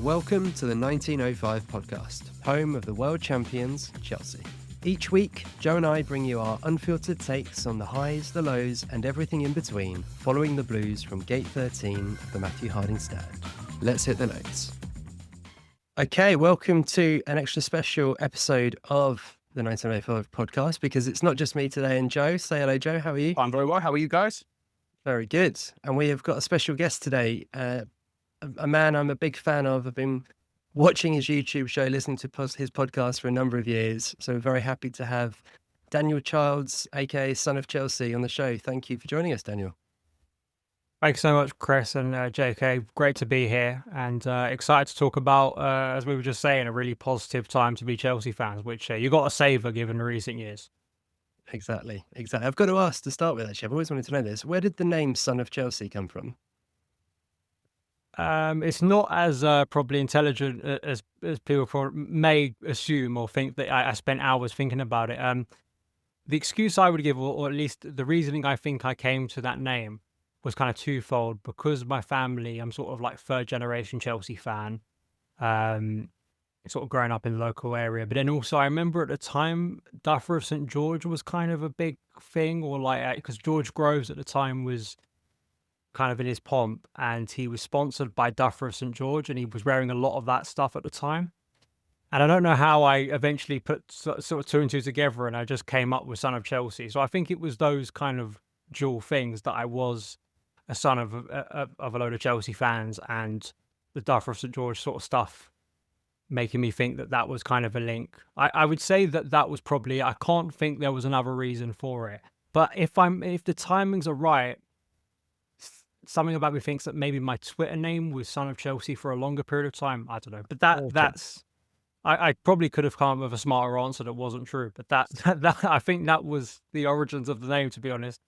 Welcome to the 1905 podcast, home of the world champions, Chelsea. Each week, Joe and I bring you our unfiltered takes on the highs, the lows, and everything in between, following the Blues from Gate 13 of the Matthew Harding stand. Let's hit the notes. Okay, welcome to an extra special episode of the 1905 podcast, because it's not just me today and Joe. Say hello, Joe. How are you? I'm very well. How are you guys? Very good. And we have got a special guest today, a man I'm a big fan of. I've been watching his YouTube show, listening to his podcast for a number of years. So we're very happy to have Daniel Childs, aka Son of Chelsea, on the show. Thank you for joining us, Daniel. Thanks so much, Chris and JK. Great to be here and excited to talk about, as we were just saying, a really positive time to be Chelsea fans, which you got to savour given the recent years. Exactly. I've got to ask to start with, actually. I've always wanted to know this. Where did the name Son of Chelsea come from? It's not as probably intelligent as people may assume or think that I spent hours thinking about it. The excuse I would give, or at least the reasoning I think I came to that name, was kind of twofold. Because my family, I'm sort of like third generation Chelsea fan, sort of growing up in the local area. But then also I remember at the time, Duffer of St George was kind of a big thing, or like, because George Groves at the time was kind of in his pomp, and he was sponsored by Duffer of St George, and he was wearing a lot of that stuff at the time. And I don't know how I eventually put sort of two and two together, and I just came up with Son of Chelsea. So I think it was those kind of dual things, that I was a son of a load of Chelsea fans, and the Duffer of St George sort of stuff making me think that that was kind of a link. I would say that was probably, I can't think there was another reason for it. But if the timings are right, something about me thinks that maybe my Twitter name was Son of Chelsea for a longer period of time. I don't know, but that's I probably could have come up with a smarter answer that wasn't true. But that I think that was the origins of the name, to be honest.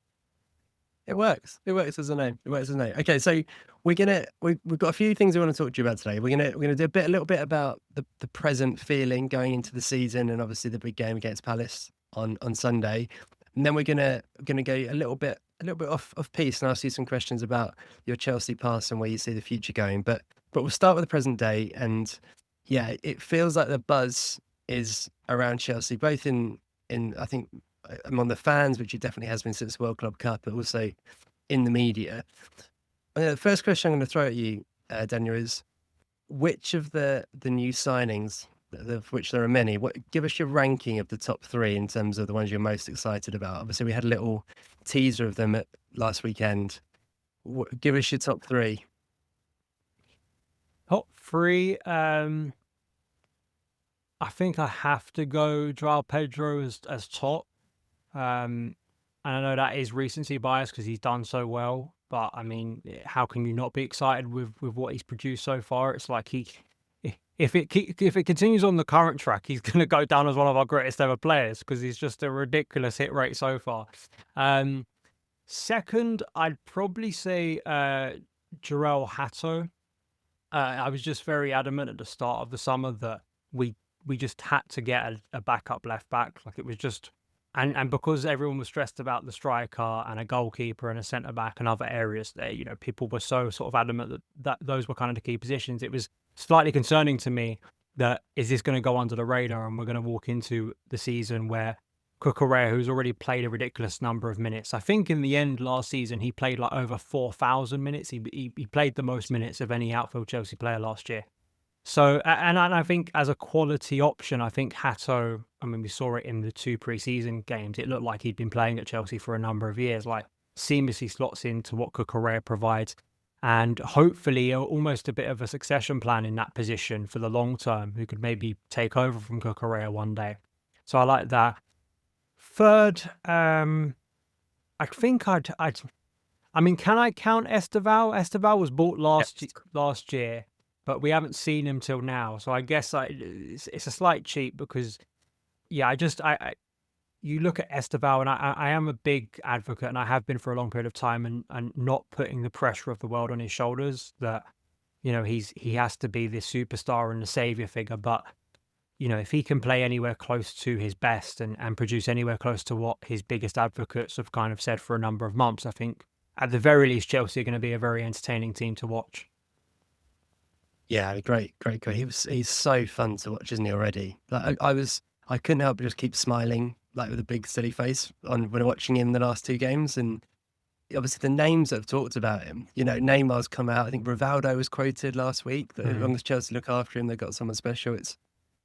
It works. It works as a name. Okay, so we've got a few things we want to talk to you about today. We're gonna do a little bit about the present feeling going into the season, and obviously the big game against Palace on Sunday. And then we're gonna go a little bit off piece and ask you some questions about your Chelsea past and where you see the future going. But we'll start with the present day. And yeah, it feels like the buzz is around Chelsea, both in I think among the fans, which it definitely has been since the World Club Cup, but also in the media. The first question I'm going to throw at you, Daniel, is which of the new signings, of which there are many, give us your ranking of the top three in terms of the ones you're most excited about? Obviously, we had a little teaser of them last weekend. Give us your top three. Top three, I think I have to go Joao Pedro as top. And I know that is recency bias because he's done so well, but I mean, how can you not be excited with what he's produced so far? It's like if it continues on the current track, he's going to go down as one of our greatest ever players, because he's just a ridiculous hit rate so far. Second, I'd probably say Jarell Hato. I was just very adamant at the start of the summer that we just had to get a backup left back. Like, it was just, and because everyone was stressed about the striker and a goalkeeper and a centre back and other areas there, people were so sort of adamant that those were kind of the key positions. It was slightly concerning to me that, is this going to go under the radar and we're going to walk into the season where Cucurella, who's already played a ridiculous number of minutes, I think in the end last season he played like over 4,000 minutes. He played the most minutes of any outfield Chelsea player last year. So, and I think as a quality option, I think Hato, I mean, we saw it in the 2 pre-season games. It looked like he'd been playing at Chelsea for a number of years, like seamlessly slots into what Cucurella provides. And hopefully almost a bit of a succession plan in that position for the long term, who could maybe take over from Cucurella one day. So I like that. Third, I think I mean, can I count Esteval? Esteval was bought last year, but we haven't seen him till now. So I guess it's a slight cheat, because yeah, you look at Esteval, and I am a big advocate, and I have been for a long period of time, and not putting the pressure of the world on his shoulders, that he has to be this superstar and the savior figure. But if he can play anywhere close to his best and produce anywhere close to what his biggest advocates have kind of said for a number of months, I think at the very least Chelsea are going to be a very entertaining team to watch. Yeah, great. He's so fun to watch, isn't he, already? Like I couldn't help but just keep smiling, like with a big silly face on when watching him the last two games. And obviously the names that have talked about him, Neymar's come out. I think Rivaldo was quoted last week that as long as Chelsea look after him, they've got someone special. Do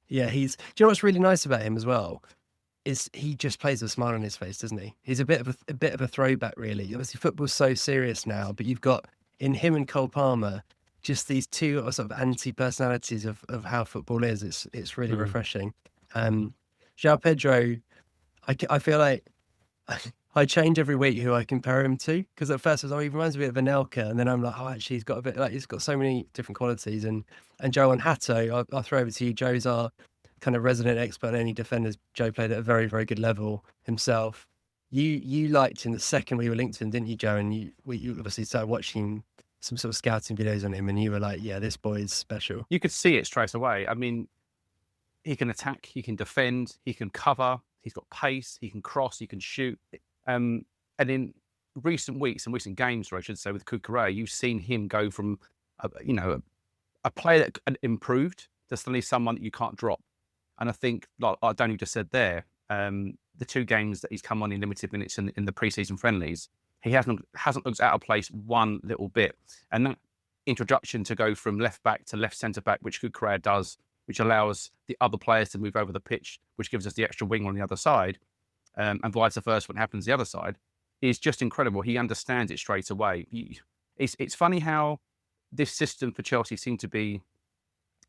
you know what's really nice about him as well? Is he just plays with a smile on his face, doesn't he? He's a bit of a throwback, really. Obviously, football's so serious now, but you've got in him and Cole Palmer just these two sort of anti-personalities of how football is. It's really refreshing. João Pedro, I feel like I change every week who I compare him to, because at first I was, he reminds me of Anelka, and then I'm like, actually he's got a bit, like, he's got so many different qualities. And Joe and Hato, I'll throw over to you. Joe's our kind of resident expert on any defenders. Joe played at a very, very good level himself. You liked him the second we were linked to him, didn't you, Joe? And you obviously started watching some sort of scouting videos on him, and you were like, yeah, this boy's special. You could see it straight away. I mean, he can attack, he can defend, he can cover, he's got pace, he can cross, he can shoot. And in recent weeks and recent games, or I should say, with Cucurella, you've seen him go from a player that improved to suddenly someone that you can't drop. And I think, like Daniel just said there, the two games that he's come on in limited minutes in the preseason friendlies, he hasn't looked out of place one little bit. And that introduction to go from left back to left centre back, which Cucurella does, which allows the other players to move over the pitch, which gives us the extra wing on the other side, and vice versa when it happens the other side, is just incredible. He understands it straight away. It's funny how this system for Chelsea seemed to be,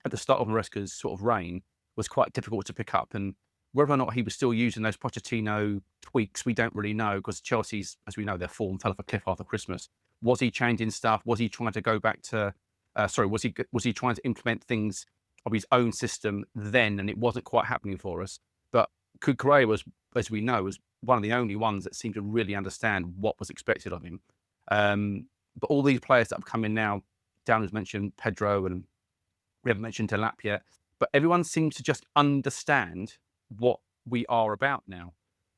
at the start of Maresca's sort of reign, was quite difficult to pick up. And whether or not he was still using those Pochettino tweaks, we don't really know, because Chelsea's, as we know, their form fell off a cliff after Christmas. Was he changing stuff? Was he trying to go back to, was he trying to implement things of his own system then, and it wasn't quite happening for us? But Cucurella was, as we know, was one of the only ones that seemed to really understand what was expected of him. But all these players that have come in now, Dan has mentioned Pedro, and we haven't mentioned Delap yet, but everyone seems to just understand what we are about now.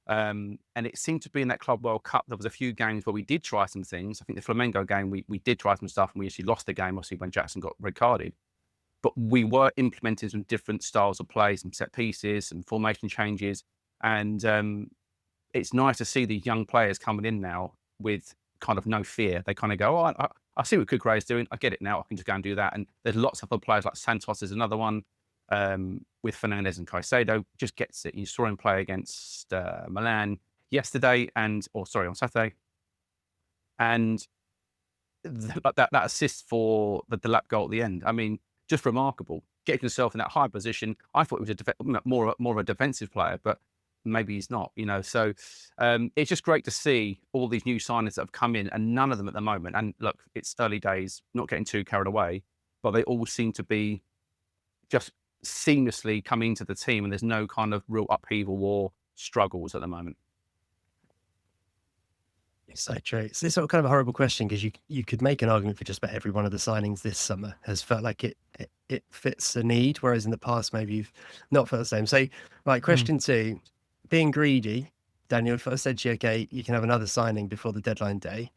And it seemed to be in that Club World Cup, there was a few games where we did try some things. I think the Flamengo game, we did try some stuff, and we actually lost the game, obviously, when Jackson got red carded. But we were implementing some different styles of play, some set pieces, some formation changes. And it's nice to see the young players coming in now with kind of no fear. They kind of go, oh, I see what Cucurella is doing. I get it now. I can just go and do that. And there's lots of other players, like Santos is another one, with Fernandes and Caicedo, just gets it. You saw him play against Milan yesterday, on Saturday. And that assist for the Delap goal at the end, I mean, just remarkable. Getting himself in that high position. I thought he was more of a defensive player, but maybe he's not, So it's just great to see all these new signings that have come in, and none of them at the moment. And look, it's early days, not getting too carried away, but they all seem to be just seamlessly coming into the team, and there's no kind of real upheaval or struggles at the moment. It's so true. It's this sort of kind of a horrible question, because you could make an argument for just about every one of the signings this summer has felt like it fits a need, whereas in the past maybe you've not felt the same. So, right, question two, being greedy, Daniel, if I said to you, okay, you can have another signing before the deadline day,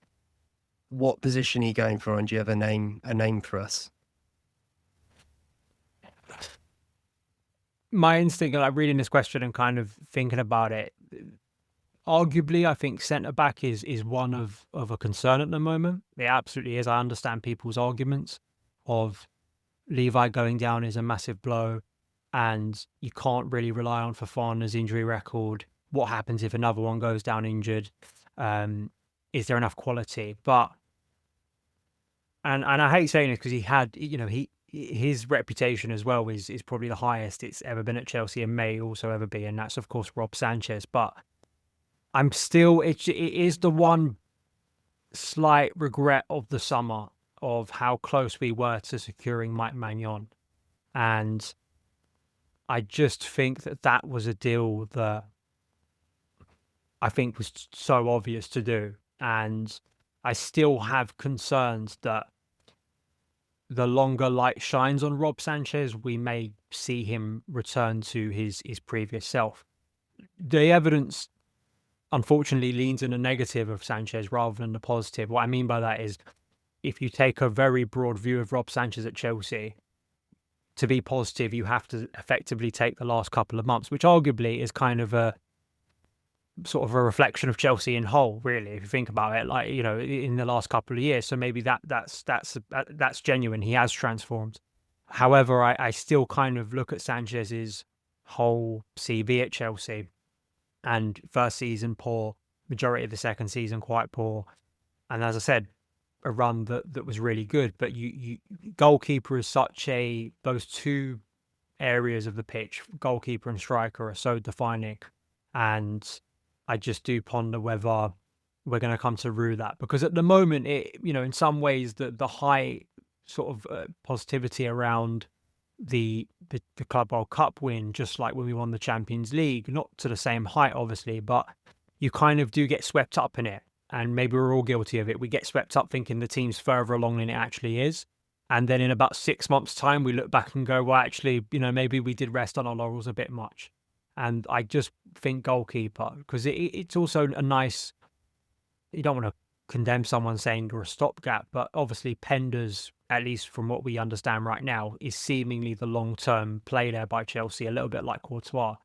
what position are you going for, and do you have a name for us? My instinct, like reading this question and kind of thinking about it, arguably, I think centre back is one of a concern at the moment. It absolutely is. I understand people's arguments of Levi going down is a massive blow, and you can't really rely on Fofana's injury record. What happens if another one goes down injured? Is there enough quality? But and I hate saying this, because he had, his reputation as well is probably the highest it's ever been at Chelsea, and may also ever be, and that's of course Rob Sanchez. But I'm still, it is the one slight regret of the summer of how close we were to securing Mike Maignan. And I just think that was a deal that I think was so obvious to do. And I still have concerns that the longer light shines on Rob Sanchez, we may see him return to his previous self. The evidence, unfortunately, leans in the negative of Sanchez rather than the positive. What I mean by that is, if you take a very broad view of Rob Sanchez at Chelsea, to be positive, you have to effectively take the last couple of months, which arguably is kind of a sort of a reflection of Chelsea in whole, really, if you think about it, like, you know, in the last couple of years. So maybe that's genuine. He has transformed. However, I still kind of look at Sanchez's whole CV at Chelsea, and first season poor, majority of the second season quite poor, and as I said, a run that was really good. But you goalkeeper is such those two areas of the pitch, goalkeeper and striker, are so defining, and I just do ponder whether we're going to come to rue that, because at the moment, in some ways, the high sort of positivity around the Club World Cup win, just like when we won the Champions League, not to the same height, obviously, but you kind of do get swept up in it, and maybe we're all guilty of it. We get swept up thinking the team's further along than it actually is. And then in about 6 months' time, we look back and go, well, actually, maybe we did rest on our laurels a bit much. And I just think goalkeeper, because it's also a nice, you don't want to condemn someone saying you're a stopgap, but obviously Penders, at least from what we understand right now, is seemingly the long-term play there by Chelsea, a little bit like Courtois.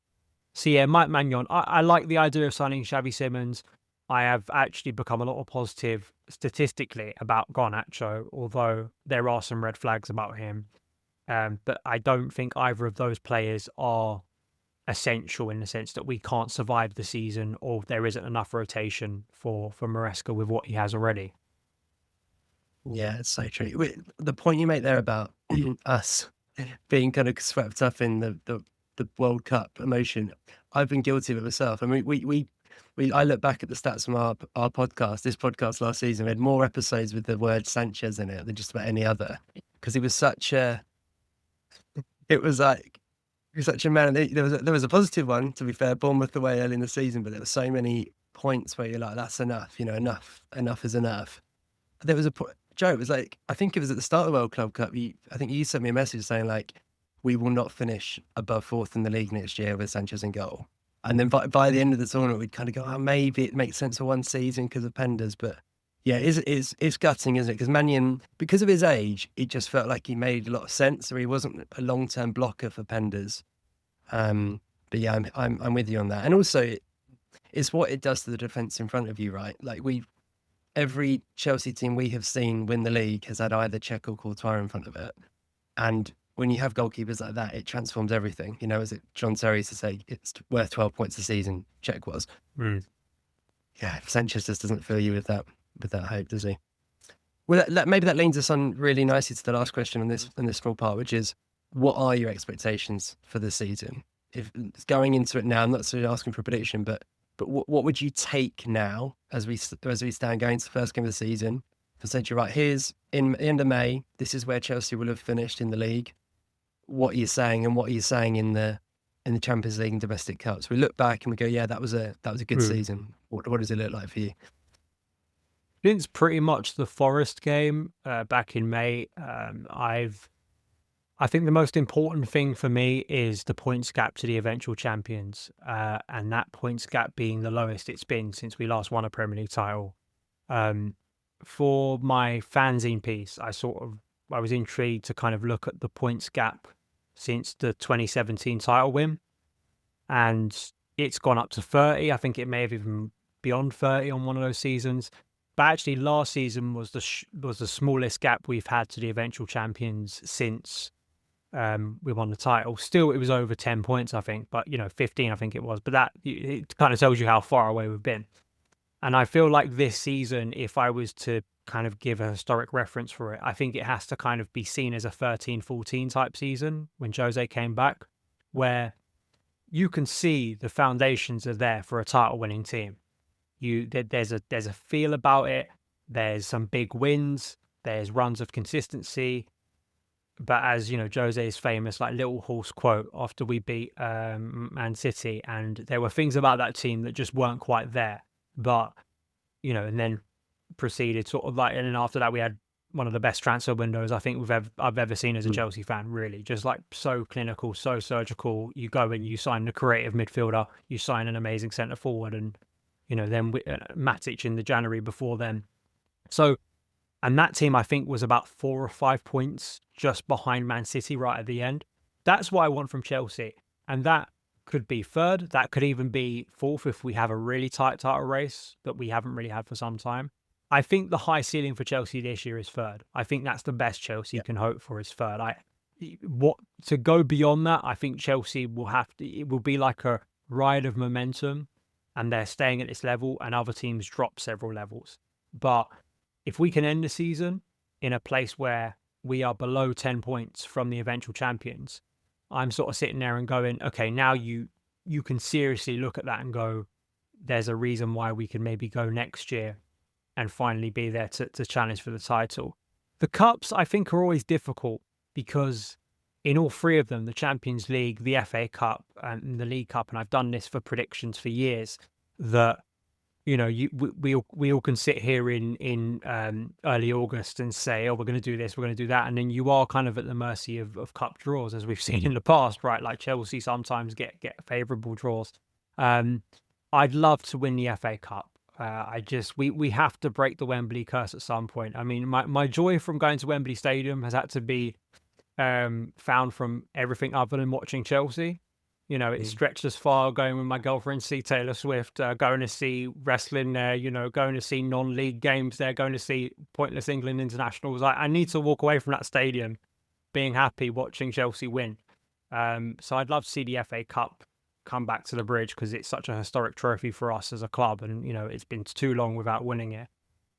So yeah, Mike Maignan, I like the idea of signing Xavi Simons. I have actually become a lot more positive statistically about Garnacho, although there are some red flags about him. But I don't think either of those players are essential in the sense that we can't survive the season, or there isn't enough rotation for Maresca with what he has already. Yeah, it's so true. The point you make there about us being kind of swept up in the World Cup emotion, I've been guilty of it myself. I mean, I look back at the stats from our podcast, this podcast last season. We had more episodes with the word Sanchez in it than just about any other, because he was such a man. There was a positive one, to be fair, Bournemouth away early in the season, but there were so many points where you're like, that's enough, enough is enough. There was a point, Joe, it was like, I think it was at the start of the World Club Cup, I think you sent me a message saying like, we will not finish above fourth in the league next year with Sanchez in goal. And then by the end of the tournament, we'd kind of go, oh, maybe it makes sense for one season because of Penders. But yeah, it's gutting, isn't it? Because Mannion, because of his age, it just felt like he made a lot of sense, or he wasn't a long-term blocker for Penders. But yeah, I'm with you on that. And also, it's what it does to the defence in front of you, right? Like every Chelsea team we have seen win the league has had either Cech or Courtois in front of it. And when you have goalkeepers like that, it transforms everything. As John Terry used to say, it's worth 12 points a season, Cech was. Yeah, Sanchez just doesn't fill you with that hope, does he? Well, maybe that leads us on really nicely to the last question in this small part, which is, what are your expectations for the season? If going into it now, I'm not necessarily asking for a prediction, but what would you take now as we stand going to the first game of the season? For saying, right, here's in the end of May, this is where Chelsea will have finished in the league. What are you saying, and what are you saying in the Champions League and domestic cups? We look back and we go, yeah, that was a good season. What does it look like for you? It's pretty much the Forest game back in May. I think the most important thing for me is the points gap to the eventual champions, and that points gap being the lowest it's been since we last won a Premier League title. For my fanzine piece, I was intrigued to kind of look at the points gap since the 2017 title win, and it's gone up to 30. I think it may have even beyond 30 on one of those seasons. But actually, last season was the smallest gap we've had to the eventual champions since we won the title. Still, it was over 10 points, I think, but 15, I think it was. But it kind of tells you how far away we've been. And I feel like this season, if I was to kind of give a historic reference for it, I think it has to kind of be seen as a 13-14 type season when Jose came back, where you can see the foundations are there for a title-winning team. There's a feel about it. There's some big wins. There's runs of consistency. But as Jose's famous little horse quote after we beat Man City, and there were things about that team that just weren't quite there. But and then proceeded and then after that we had one of the best transfer windows I think I've ever seen as a Chelsea fan. Really, just so clinical, so surgical. You go and you sign the creative midfielder, you sign an amazing centre forward, and then Matic in the January before then. So And that team, I think, was about 4 or 5 points just behind Man City right at the end. That's what I want from Chelsea. And that could be third. That could even be fourth if we have a really tight title race that we haven't really had for some time. I think the high ceiling for Chelsea this year is third. I think that's the best Chelsea can hope for is third. What to go beyond that, I think Chelsea will have to, it will be like a ride of momentum and they're staying at this level and other teams drop several levels. But if we can end the season in a place where we are below 10 points from the eventual champions, I'm sort of sitting there and going, okay, now you can seriously look at that and go, there's a reason why we can maybe go next year and finally be there to challenge for the title. The cups, I think, are always difficult because in all three of them, the Champions League, the FA Cup, and the League Cup, and I've done this for predictions for years, that we all can sit here in early August and say, oh, we're going to do this, we're going to do that, and then you are kind of at the mercy of cup draws, as we've seen in the past, right? Like Chelsea sometimes get favourable draws. I'd love to win the FA Cup. We have to break the Wembley curse at some point. I mean, my joy from going to Wembley Stadium has had to be found from everything other than watching Chelsea. It stretched as far going with my girlfriend to see Taylor Swift, going to see wrestling there, going to see non-league games there, going to see pointless England internationals. I need to walk away from that stadium being happy watching Chelsea win. So I'd love to see the FA Cup come back to the Bridge because it's such a historic trophy for us as a club, and it's been too long without winning it.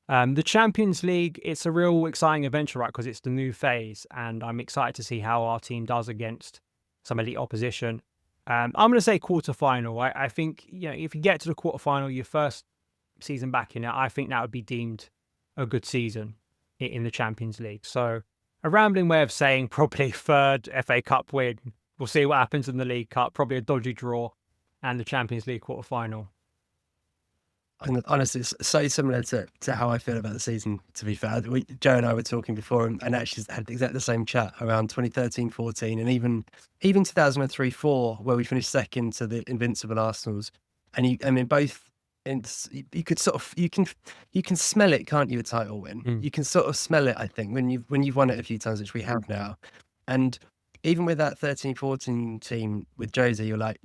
The Champions League, it's a real exciting adventure, right? Because it's the new phase, and I'm excited to see how our team does against some elite opposition. I'm going to say quarterfinal. I think if you get to the quarterfinal, your first season back in it, I think that would be deemed a good season in the Champions League. So a rambling way of saying probably third FA Cup win. We'll see what happens in the League Cup. Probably a dodgy draw, and the Champions League quarterfinal. And honestly, it's so similar to how I feel about the season, to be fair. Joe and I were talking before and actually had exactly the same chat around 2013-14 and even 2003-4, where we finished second to the invincible Arsenals. And both, you could sort of, you can smell it, can't you, a title win? You can sort of smell it, I think, when you've won it a few times, which we have now. And even with that 13-14 team with Jose, you're like,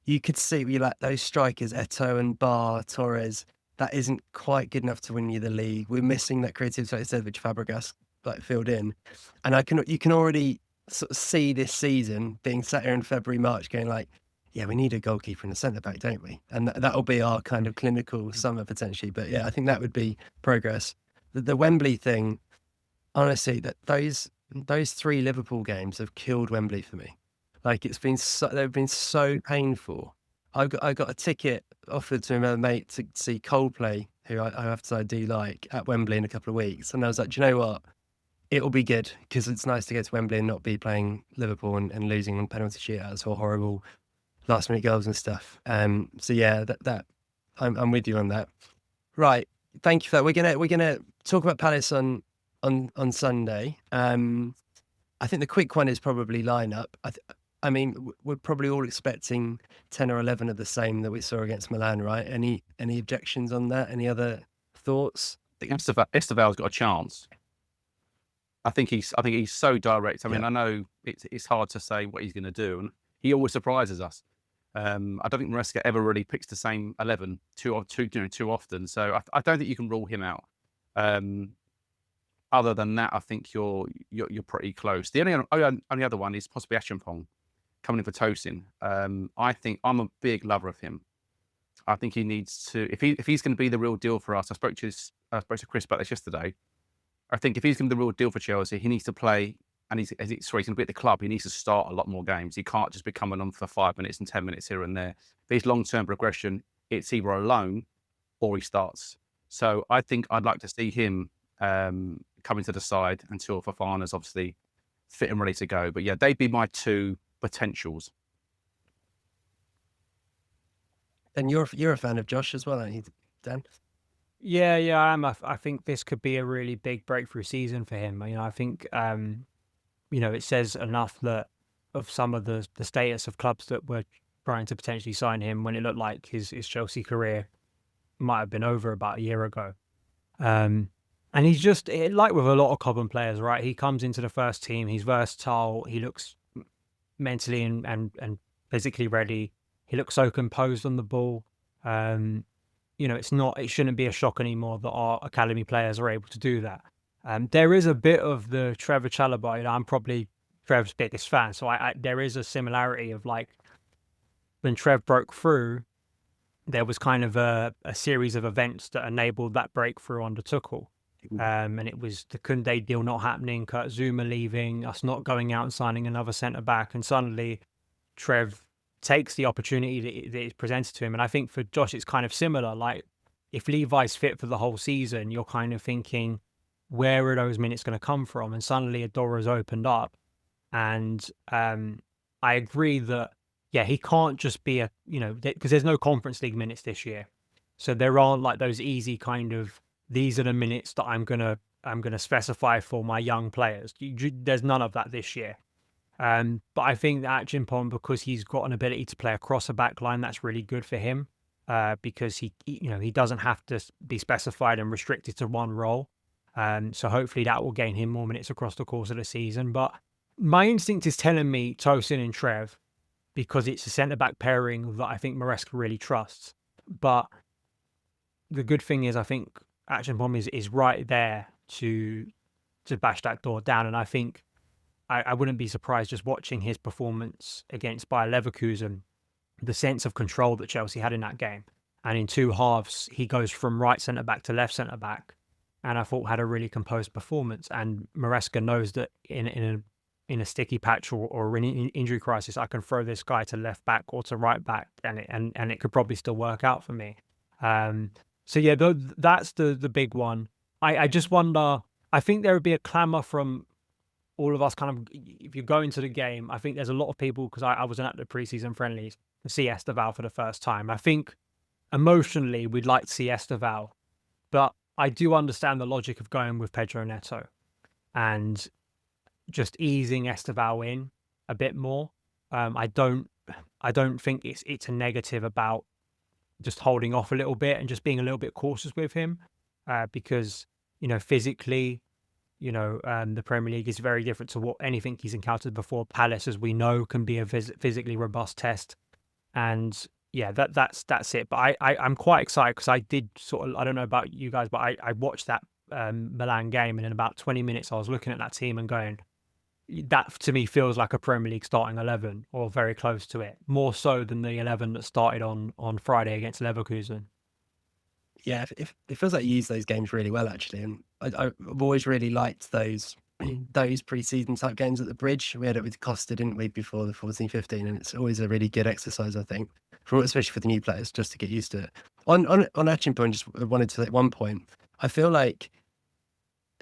you could see those strikers, Eto'o and Bar, Torres, that isn't quite good enough to win you the league. We're missing that creativity, like I said, which Fabregas filled in. And you can already sort of see this season being sat here in February, March going like, yeah, we need a goalkeeper and a centre-back, don't we? And that'll be our kind of clinical summer potentially. But yeah, I think that would be progress. The Wembley thing, honestly, those 3 Liverpool games have killed Wembley for me. Like they've been so painful. I got a ticket offered to a mate to see Coldplay, who I have to say I do like, at Wembley in a couple of weeks. And I was like, do you know what? It'll be good because it's nice to go to Wembley and not be playing Liverpool and losing on penalty shootouts or horrible last minute goals and stuff. So yeah, that I'm with you on that. Right. Thank you for that. We're gonna talk about Palace on Sunday. I think the quick one is probably lineup. I mean, we're probably all expecting 10 or 11 of the same that we saw against Milan, right? Any objections on that? Any other thoughts? I think Esteval's got a chance. I think he's so direct. I mean, I know it's hard to say what he's going to do, and he always surprises us. I don't think Maresca ever really picks the same 11 too often. So I don't think you can rule him out. Other than that, I think you're pretty close. The only other one is possibly Achampong coming in for Tosin. I think I'm a big lover of him. I think he needs to, if he's going to be the real deal for us. I spoke to Chris about this yesterday. I think if he's going to be the real deal for Chelsea, he needs to play, and he's going to be at the club. He needs to start a lot more games. He can't just be coming on for 5 minutes and 10 minutes here and there. For his long-term progression, it's either a loan or he starts. So I think I'd like to see him coming to the side until Fofana's obviously fit and ready to go. But yeah, they'd be my 2 potentials. And you're a fan of Josh as well, aren't you, Dan? Yeah, I am. I think this could be a really big breakthrough season for him. I think it says enough that of some of the status of clubs that were trying to potentially sign him when it looked like his Chelsea career might have been over about a year ago. And And he's just like with a lot of Cobham players, right? He comes into the first team. He's versatile. He looks mentally and physically ready. He looks so composed on the ball. It shouldn't be a shock anymore that our academy players are able to do that. There is a bit of the Trevor Chalobah. I'm probably Trev's biggest fan, so there is a similarity of like when Trev broke through, there was kind of a series of events that enabled that breakthrough under Tuchel. And it was the Koundé deal not happening, Kurt Zuma leaving, us not going out and signing another centre back, and suddenly Trev takes the opportunity that is presented to him. And I think for Josh, it's kind of similar. Like if Levi's fit for the whole season, you're kind of thinking, where are those minutes going to come from? And suddenly a door has opened up. And I agree that, yeah, he can't just be because there's no Conference League minutes this year. So there aren't like those easy kind of, these are the minutes that I'm gonna specify for my young players. There's none of that this year. But I think that Chimpon, because he's got an ability to play across a back line, that's really good for him. Because he doesn't have to be specified and restricted to one role. So hopefully that will gain him more minutes across the course of the season. But my instinct is telling me Tosin and Trev, because it's a centre-back pairing that I think Maresca really trusts. But the good thing is I think Achimpong is right there to bash that door down. And I think I wouldn't be surprised just watching his performance against Bayer Leverkusen, the sense of control that Chelsea had in that game. And in two halves, he goes from right centre-back to left centre-back. And I thought had a really composed performance. And Maresca knows that in a sticky patch or an injury crisis, I can throw this guy to left back or to right back, and it could probably still work out for me. So yeah, that's the big one. I just wonder. I think there would be a clamour from all of us. Kind of, if you go into the game, I think there's a lot of people, because I wasn't at the preseason friendlies, to see Esteval for the first time. I think emotionally we'd like to see Esteval, but I do understand the logic of going with Pedro Neto and just easing Esteval in a bit more. I don't think it's a negative about just holding off a little bit and just being a little bit cautious with him, because physically, the Premier League is very different to what anything he's encountered before. Palace, as we know, can be a physically robust test, and yeah, that's it. But I'm quite excited because I did sort of, I don't know about you guys, but I watched that Milan game, and in about 20 minutes I was looking at that team and going, that to me feels like a Premier League starting 11 or very close to it, more so than the 11 that started on Friday against Leverkusen. Yeah, it feels like you use those games really well, actually. And I've always really liked those pre-season type games at the Bridge. We had it with Costa, didn't we, before the 14-15, and it's always a really good exercise, I think, especially for the new players, just to get used to it. On Achimpong, just wanted to say at one point, I feel like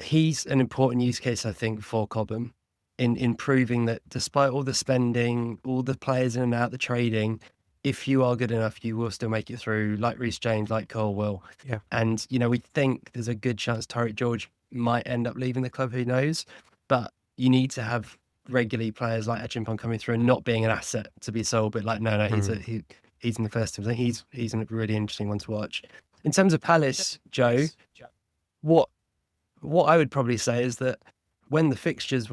he's an important use case, I think, for Cobham in proving that despite all the spending, all the players in and out, the trading, if you are good enough, you will still make it through, like Reece James, like Cole will. Yeah. And, we think there's a good chance Tariq George might end up leaving the club, who knows? But you need to have regularly players like Achimpong coming through and not being an asset to be sold, but like, no, he's in the first team. I think he's a really interesting one to watch. In terms of Palace, Joe, what I would probably say is that when the fixtures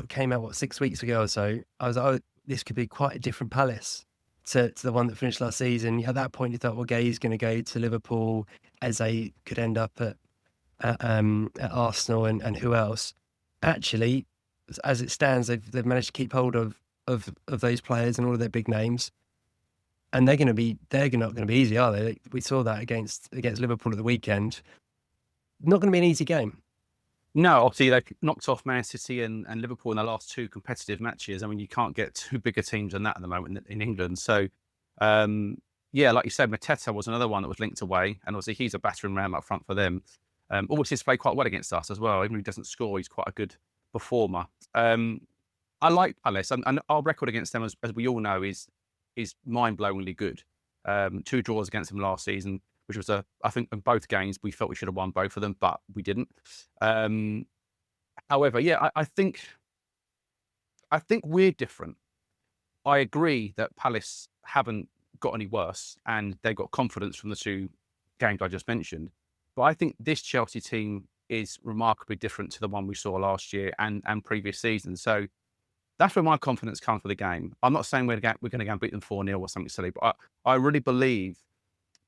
came out 6 weeks ago or so, I was like, oh, this could be quite a different Palace to the one that finished last season. At that point, you thought, well, Gay's going to go to Liverpool, Eze could end up at Arsenal, and who else? Actually, as it stands, they've managed to keep hold of those players and all of their big names, and they're not going to be easy, are they? We saw that against Liverpool at the weekend. Not going to be an easy game. No, obviously they knocked off Man City and Liverpool in the last two competitive matches. I mean, you can't get two bigger teams than that at the moment in England. So, yeah, like you said, Mateta was another one that was linked away, and obviously he's a battering ram up front for them. Always he's played quite well against us as well. Even if he doesn't score, he's quite a good performer. I like Palace, and our record against them, as we all know, is mind-blowingly good. 2 draws against them last season, which was I think in both games we felt we should have won both of them, but we didn't. However, yeah, I think we're different. I agree that Palace haven't got any worse, and they got confidence from the 2 games I just mentioned. But I think this Chelsea team is remarkably different to the one we saw last year and previous seasons. So that's where my confidence comes for the game. I'm not saying we're going to go and beat them 4-0 or something silly, but I really believe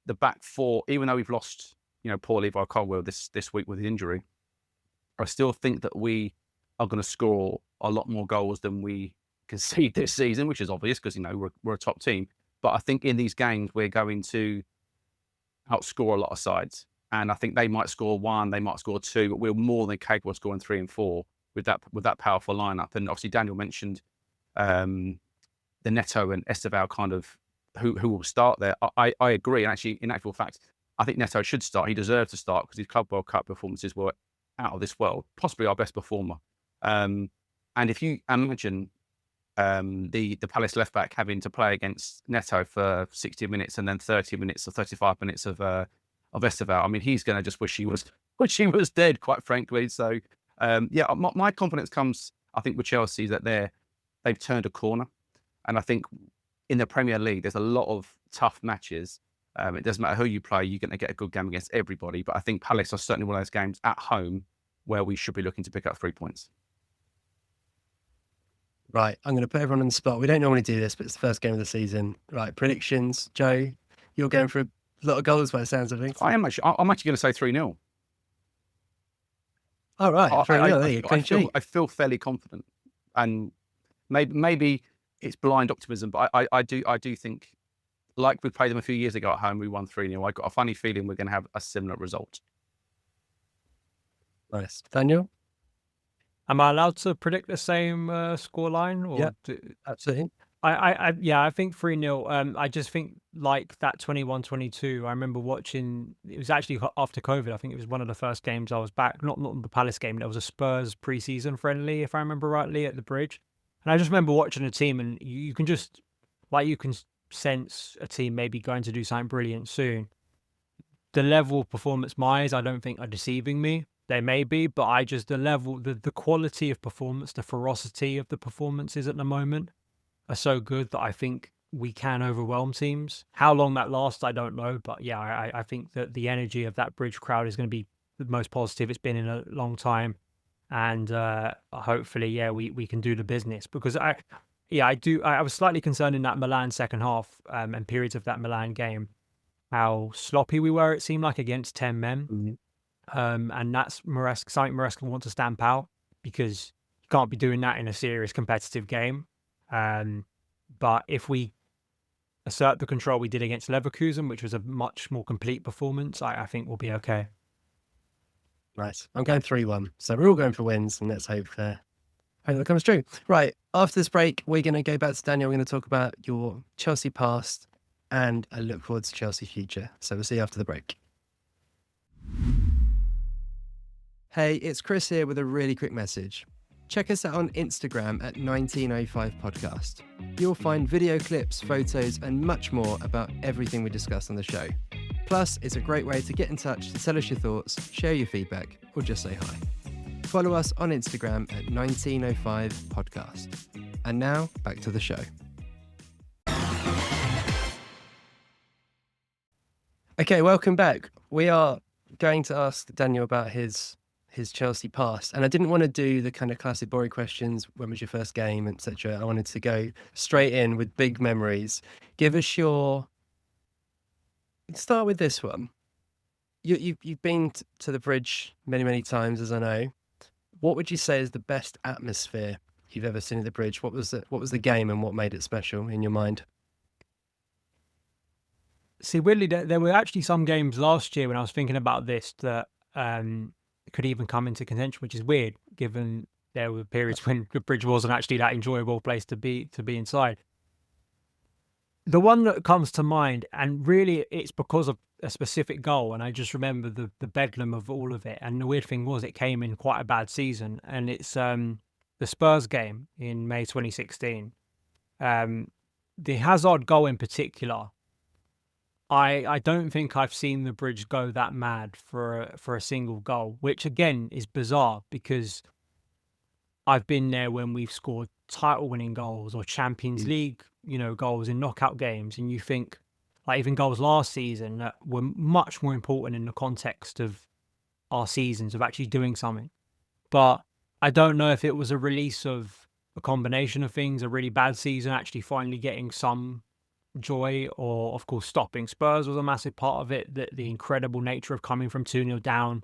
the back four, even though we've lost, poor Levi Colwell this week with the injury, I still think that we are going to score a lot more goals than we concede this season, which is obvious because, we're a top team. But I think in these games, we're going to outscore a lot of sides. And I think they might score 1, they might score 2, but we're more than capable of scoring 3 and 4 with that powerful lineup. And obviously, Daniel mentioned the Neto and Esteval kind of who will start there. I agree. And actually, in actual fact, I think Neto should start. He deserves to start because his Club World Cup performances were out of this world, possibly our best performer. And if you imagine the Palace left back having to play against Neto for 60 minutes and then 30 minutes or 35 minutes of Esteval, I mean, he's going to just wish he was dead, quite frankly. So my confidence comes, I think, with Chelsea that they've turned a corner, and I think in the Premier League there's a lot of tough matches. It doesn't matter who you play, you're going to get a good game against everybody. But I think Palace are certainly one of those games at home where we should be looking to pick up 3 points. Right, I'm going to put everyone on the spot. We don't normally do this, but it's the first game of the season. Right, predictions. Joe, you're going for a lot of goals by the sounds of things. I'm actually going to say 3-0. All right, 3-0. I feel fairly confident, and maybe it's blind optimism, but I do think, like we played them a few years ago at home, we won 3-0. I got a funny feeling we're going to have a similar result. Nice, Daniel. Am I allowed to predict the same scoreline? Yeah, absolutely. I think 3-0. I just think like that 21-22. I remember watching. It was actually after COVID. I think it was one of the first games I was back. Not the Palace game. It was a Spurs pre-season friendly, if I remember rightly, at the Bridge. And I just remember watching a team, and you can just you can sense a team maybe going to do something brilliant soon. The level of performance, my eyes, I don't think are deceiving me. They may be, but the quality of performance, the ferocity of the performances at the moment are so good that I think we can overwhelm teams. How long that lasts, I don't know. But yeah, I think that the energy of that Bridge crowd is going to be the most positive it's been in a long time. And hopefully, we can do the business, because I was slightly concerned in that Milan second half and periods of that Milan game, how sloppy we were, it seemed like, against 10 men. Mm-hmm. And that's something Maresca wants to stamp out, because you can't be doing that in a serious competitive game. But if we assert the control we did against Leverkusen, which was a much more complete performance, I think we'll be okay. Nice. I'm going 3-1. So we're all going for wins, and let's hope that comes true. Right. After this break, we're going to go back to Daniel. We're going to talk about your Chelsea past and I look forward to Chelsea future. So we'll see you after the break. Hey, it's Chris here with a really quick message. Check us out on Instagram at 1905 Podcast. You'll find video clips, photos, and much more about everything we discuss on the show. Plus, it's a great way to get in touch, to tell us your thoughts, share your feedback, or just say hi. Follow us on Instagram at 1905 Podcast. And now, back to the show. Okay, welcome back. We are going to ask Daniel about his Chelsea past, and I didn't want to do the kind of classic boring questions, when was your first game, etc. I wanted to go straight in with big memories. Give us start with this one. You've been to the Bridge many times, as I know. What would you say is the best atmosphere you've ever seen at the Bridge? What was the game, and what made it special in your mind? See, weirdly, there were actually some games last year when I was thinking about this that could even come into contention, which is weird, given there were periods when the Bridge wasn't actually that enjoyable place to be inside. The one that comes to mind, and really it's because of a specific goal, and I just remember the bedlam of all of it. And the weird thing was, it came in quite a bad season, and it's the Spurs game in May 2016. The Hazard goal in particular, I don't think I've seen the Bridge go that mad for a single goal, which again is bizarre, because I've been there when we've scored title-winning goals or Champions League, goals in knockout games, and you think, like, even goals last season that were much more important in the context of our seasons, of actually doing something. But I don't know if it was a release of a combination of things, a really bad season, actually finally getting some joy, or of course stopping Spurs was a massive part of it. The incredible nature of coming from 2-0 down,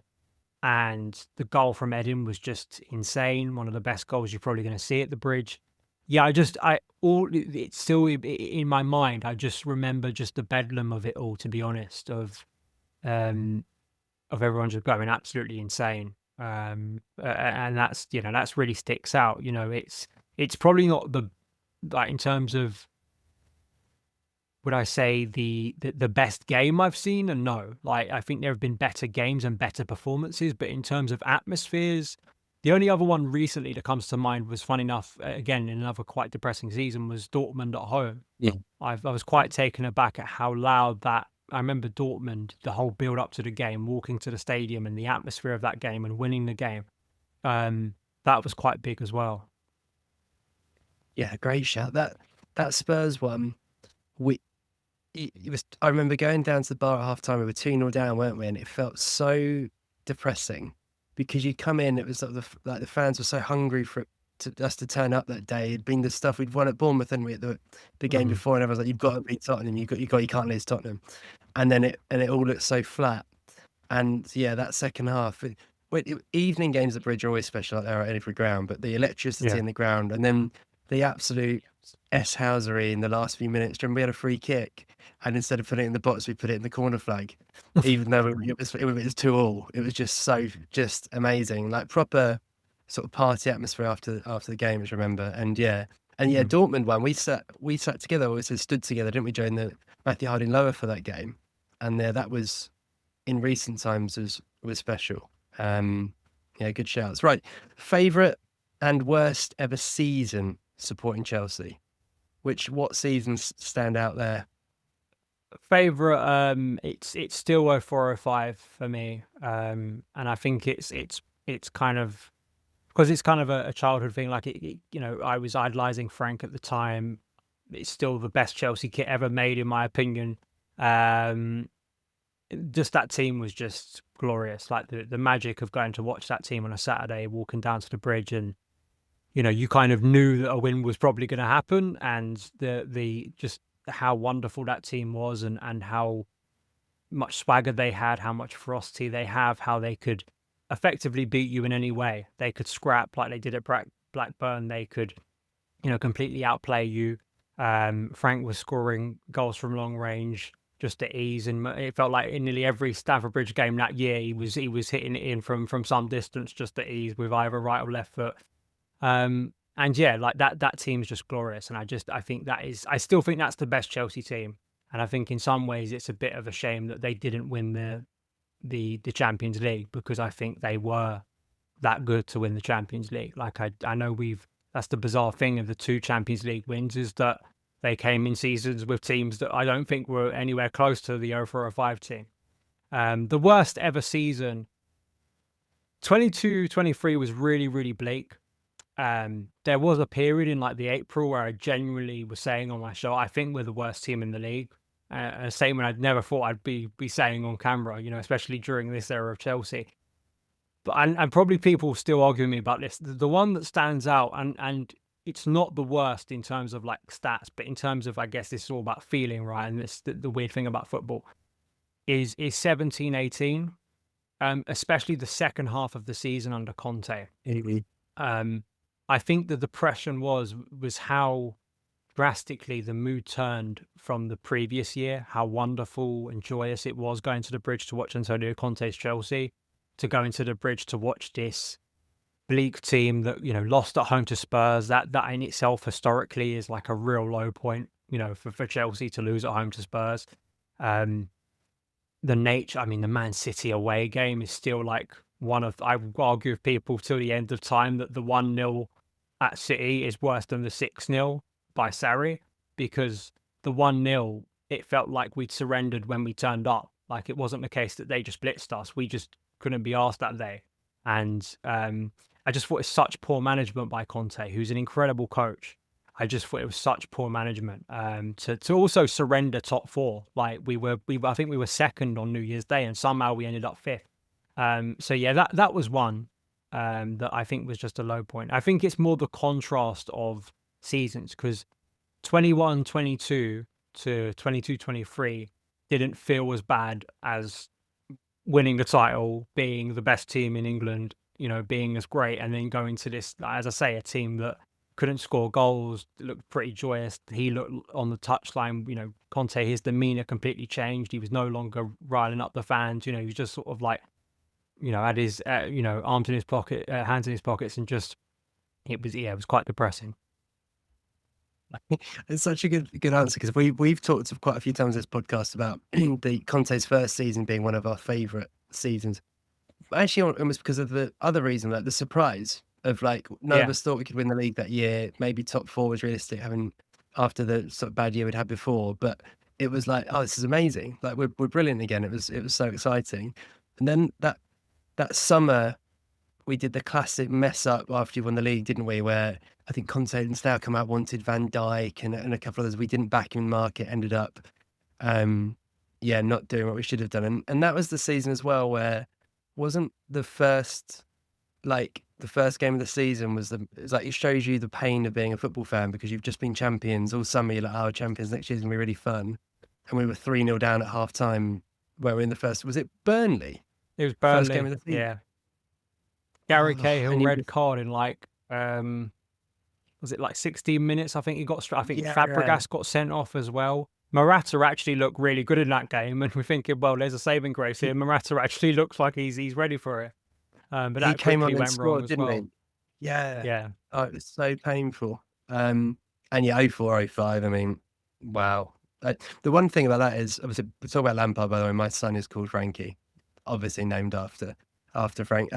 and the goal from Edin was just insane. One of the best goals you're probably going to see at the Bridge. Yeah, it's still in my mind. I just remember just the bedlam of it all, to be honest, of everyone just going absolutely insane. And that's really sticks out. It's probably not like in terms of, would I say the best game I've seen? And no, like I think there have been better games and better performances, but in terms of atmospheres, the only other one recently that comes to mind was, fun enough, again in another quite depressing season, was Dortmund at home. Yeah. I was quite taken aback at how loud that. I remember Dortmund, the whole build up to the game, walking to the stadium and the atmosphere of that game and winning the game. That was quite big as well. Yeah, great shout. That Spurs one, I remember going down to the bar at half time. We were 2-0 down, weren't we? And it felt so depressing because you come in, it was like the fans were so hungry for us to turn up that day. It'd been the stuff we'd won at Bournemouth, and we at the game before, and everyone's like, "You've got to beat Tottenham. You can't lose Tottenham." And then it all looked so flat. And yeah, that second half, evening games at Bridge are always special out there at every ground, but the electricity in the ground, and then the absolute S-housery in the last few minutes. Remember, we had a free kick, and instead of putting it in the box, we put it in the corner flag, even though it was 2-2. It was just amazing, like proper sort of party atmosphere after the games. Remember, and Dortmund one, we sat together, we stood together, didn't we, during the Matthew Harding Lower for that game, and that was in recent times was special. Good shouts. Right, favorite and worst ever season supporting Chelsea. What seasons stand out there? Favorite, it's still 0405 for me, and I think it's kind of, because it's kind of a childhood thing. Like I was idolizing Frank at the time. It's still the best Chelsea kit ever made, in my opinion. Just that team was just glorious. Like the magic of going to watch that team on a Saturday, walking down to the Bridge, and you kind of knew that a win was probably going to happen, and the just how wonderful that team was, and how much swagger they had, how much ferocity they have, how they could effectively beat you in any way. They could scrap like they did at Blackburn. They could, completely outplay you. Frank was scoring goals from long range just at ease, and it felt like in nearly every Stamford Bridge game that year, he was hitting it in from some distance just at ease with either right or left foot. And yeah, like that team's just glorious, and I still think that's the best Chelsea team, and I think in some ways it's a bit of a shame that they didn't win the Champions League, because I think they were that good to win the Champions League. Like I know that's the bizarre thing of the 2 Champions League wins, is that they came in seasons with teams that I don't think were anywhere close to the 0405 team. The worst ever season, 22-23 was really, really bleak. There was a period in like the April where I genuinely was saying on my show, I think we're the worst team in the league. A statement I'd never thought I'd be saying on camera, especially during this era of Chelsea. But and probably people still argue with me about this. The one that stands out, and it's not the worst in terms of like stats, but in terms of, I guess this is all about feeling, right? And this the weird thing about football is 17-18, especially the second half of the season under Conte. I think the depression was how drastically the mood turned from the previous year, how wonderful and joyous it was going to the Bridge to watch Antonio Conte's Chelsea, to go into the Bridge to watch this bleak team that, lost at home to Spurs. That in itself historically is like a real low point, for Chelsea to lose at home to Spurs. The Man City away game is still like one of, I would argue with people till the end of time that the 1-0 at City is worse than the 6-0 by Sarri, because the 1-0, it felt like we'd surrendered when we turned up. Like it wasn't the case that they just blitzed us. We just couldn't be asked that day. And I just thought it's such poor management by Conte, who's an incredible coach. I just thought it was such poor management to also surrender top 4. Like I think we were second on New Year's Day, and somehow we ended up 5th. So yeah, that was one that I think was just a low point. I think it's more the contrast of seasons, because 21-22 to 22-23 didn't feel as bad as winning the title, being the best team in England, being as great, and then going to this, as I say, a team that couldn't score goals, looked pretty joyous. He looked on the touchline, Conte, his demeanor completely changed. He was no longer riling up the fans. He was just sort of like, had his, arms in his pocket, hands in his pockets, and just, it was quite depressing. It's such a good answer, because we've talked quite a few times in this podcast about the Conte's first season being one of our favourite seasons. Actually, almost because of the other reason, like the surprise of like none of us thought we could win the league that year. Maybe top four was realistic, having after the sort of bad year we'd had before. But it was like, oh, this is amazing! Like we're brilliant again. It was so exciting. And then that summer, we did the classic mess up after you won the league, didn't we? Where I think Conte and Stow come out, wanted Van Dijk and a couple others. We didn't back him in market, ended up, not doing what we should have done. And that was the season as well where wasn't the first game of the season it's like it shows you the pain of being a football fan, because you've just been champions all summer. You're like, oh, champions next year's gonna be really fun. And we were 3-0 down at half time where we're in the first, was it Burnley? It was Burnley. First game of the season. Yeah. Gary Oh, Cahill and red card in like was it like 16 minutes? I think he got I think Fabregas got sent off as well. Morata actually looked really good in that game, and we're thinking, well, there's a saving grace here. Morata actually looks like he's ready for it. But that he came on quickly and went wrong scored, as didn't well. he? Yeah. Yeah. Oh, it was so painful. And yeah, 04-05, I mean, wow. The one thing about that is, obviously, we talk about Lampard, by the way. My son is called Frankie, obviously named after Frank.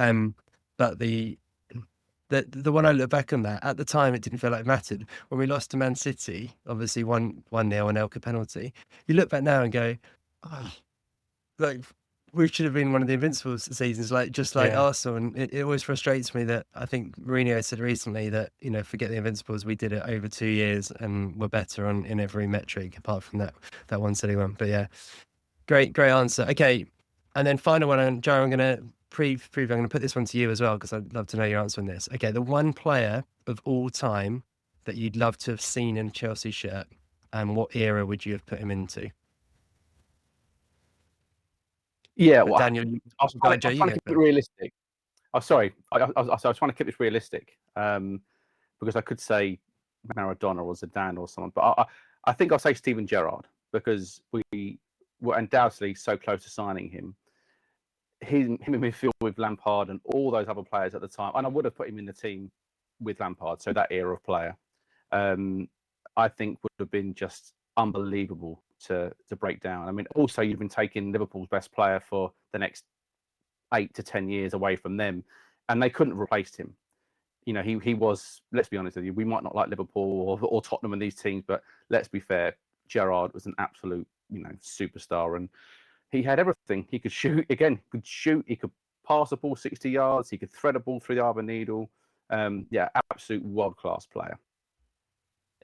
But the one I look back on that, at the time, it didn't feel like it mattered. When we lost to Man City, obviously 1-0 on Elka penalty, you look back now and go, oh, like, we should have been one of the Invincibles seasons, just like Arsenal. And it always frustrates me that I think Mourinho said recently that, forget the Invincibles, we did it over 2 years and we're better in every metric apart from that one silly one. But yeah, great answer. Okay. And then final one, Joe, I'm going to I'm going to put this one to you as well, because I'd love to know your answer on this. Okay. The one player of all time that you'd love to have seen in a Chelsea shirt, and what era would you have put him into? Yeah, well, Daniel, I was trying to keep it realistic. Oh, sorry. I was trying to keep this realistic, because I could say Maradona or Zidane or someone, but I think I'll say Steven Gerrard, because we were undoubtedly so close to signing him. Him in midfield with Lampard and all those other players at the time, and I would have put him in the team with Lampard, so that era of player, I think would have been just unbelievable to break down. I mean, also you've been taking Liverpool's best player for the next 8 to 10 years away from them, and they couldn't have replaced him. He was, let's be honest with you, we might not like Liverpool or Tottenham and these teams, but let's be fair, Gerrard was an absolute, superstar, and he had everything. He could shoot, he could pass a ball 60 yards, he could thread a ball through the arbor needle. Absolute world-class player.